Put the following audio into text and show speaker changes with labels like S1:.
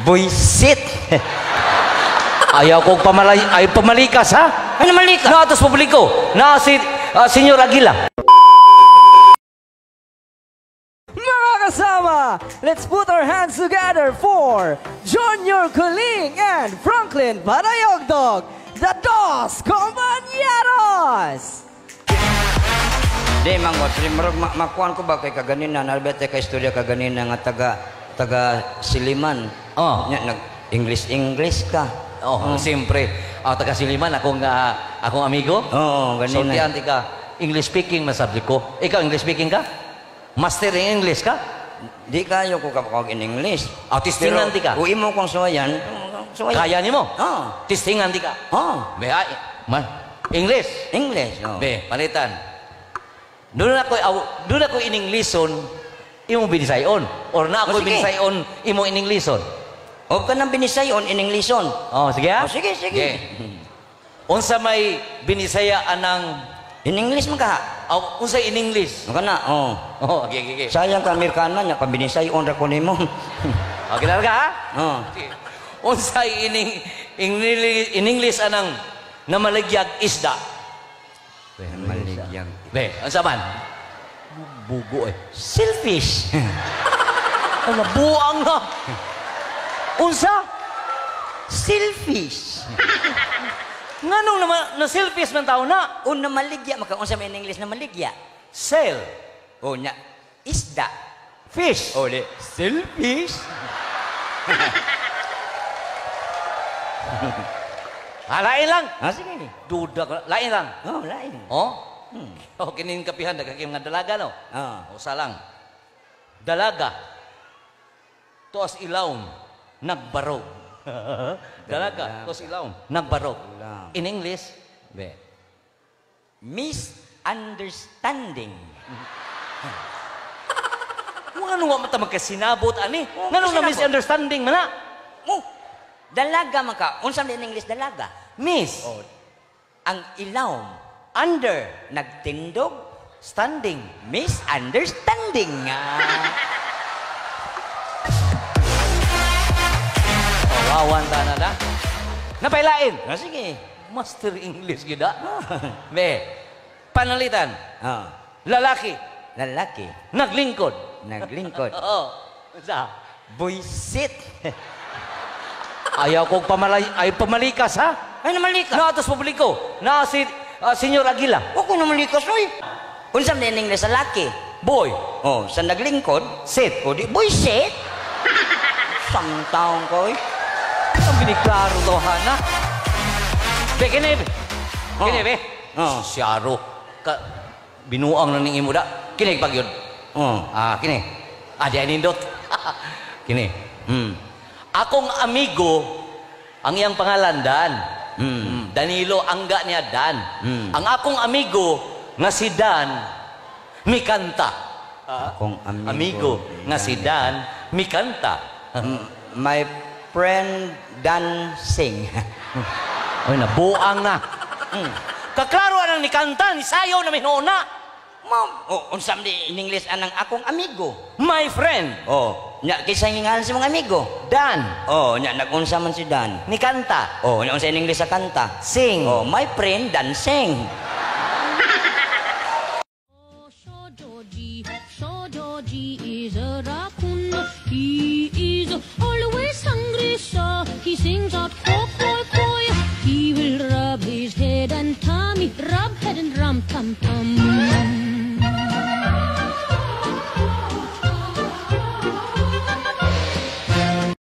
S1: Buisit.
S2: Ayaw kong pamalikas, ha?
S1: Ano malikas?
S2: Na atos publiko. Na si Senyor Aguila.
S3: Mga kasama, let's put our hands together for Junior Kuling and Franklin Panayogdog, the Dos Compañeros!
S1: Di manggot, marag makuan ko ba kay kaganina, nalbete kay istorya kaganina nga taga Siliman.
S2: Oh.
S1: Nag English ka.
S2: Oh, siyempre. Taga Siliman, akong amigo.
S1: Oo, ganina.
S2: So, tiyanti ka, English speaking masabli ko. Ikaw, English speaking ka? Master in English ka?
S1: Di kayo ko kapag in English.
S2: Tistingan di ka?
S1: Uwi mo kong suwayan.
S2: Kaya ni mo?
S1: Oo.
S2: Tistingan di ka?
S1: Oo.
S2: Be, English.
S1: English. Oh.
S2: Be, palitan. Doon ako in Englisson, imo binisayon. Or na ako
S1: sige.
S2: binisayon, imo in Englisson.
S1: O ka nang binisayon in Englishon.
S2: Oh, sige ha?
S1: Oh, sige.
S2: Unsa may binisaya anang
S1: In English mo ka.
S2: unsa in English?
S1: Ano ka na? Oh.
S2: Oh, okay.
S1: Sayang ka Amerikana niya, pabinisayon ra ko nimo.
S2: Okay na ka ha?
S1: Oh.
S2: Unsa in English anang namalagyag isda?
S1: Maligyag.
S2: Be, unsa man? Bugo eh.
S1: Selfish.
S2: Ay, nabuang na. Unsa?
S1: Selfish.
S2: Nganong na selfish man tao na?
S1: Una maligya maka unsa may in English na maligya?
S2: Sail.
S1: O nya isda.
S2: Fish.
S1: O di selfish.
S2: Lain lang.
S1: Sige.
S2: Duda ka. Lain lang.
S1: Oh, lain.
S2: Oh? Oh, kinin kapihan nagkakim nga dalaga no. Usa lang. Dalaga. Tuas ilawom nagbarog. Dalaga, tuas ilawom nagbarog. In English, be.
S1: Misunderstanding.
S2: Ano nga mata magkasinabot ani? Nganong na misunderstanding man na?
S1: Dalaga maka. Unsa in English dalaga?
S2: Miss.
S1: Oh. Ang ilawom
S2: Under.
S1: nagtindog.
S2: Standing.
S1: Misunderstanding.
S2: Wawan na na. Napailain.
S1: Sige.
S2: Master English gida. Be. Panalitan.
S1: Oh.
S2: Lalaki.
S1: Lalaki
S2: Naglingkod.
S1: naglingkod.
S2: Oo. Sa
S1: Buisit.
S2: ayaw kong pamalikas, ha?
S1: Ay namalikas.
S2: Na atos publiko. Na si Senyor Aguila.
S1: Wa ko namalikas oy. Unsa in English lalaki?
S2: Boy.
S1: Oh, sa naglingkod,
S2: Sit.
S1: o di buisit. Samtaon ko oy.
S2: Ang biniklaro daw, hana. Be, kini, be. Kini, be. Siyaro. Binuang na ning imo da. Kini, pag yun. Kini. Di anindot. Kini. Akong amigo, ang iyang pangalan, Dan. Danilo, angga niya, Dan. Ang akong amigo, nga si Dan, mikanta.
S1: Akong
S2: Amigo, nga si Dan, mikanta.
S1: My friend Dan Sing.
S2: Ay, nabuang na. Kaklaro anang ni kanta, ni sayo na minuna.
S1: Unsa di in English anang akong amigo?
S2: My friend.
S1: Nya kisa ngingan si mong amigo.
S2: Dan.
S1: Nya nagunsa man si Dan.
S2: Ni kanta.
S1: Nya unsa in English sa kanta?
S2: Sing.
S1: My friend Dan Sing.
S4: So Georgie is a raccoon. He is always hungry, so he sings out "Croak, croak, croak." He will rub his head and tummy, rub head and rum tum tum.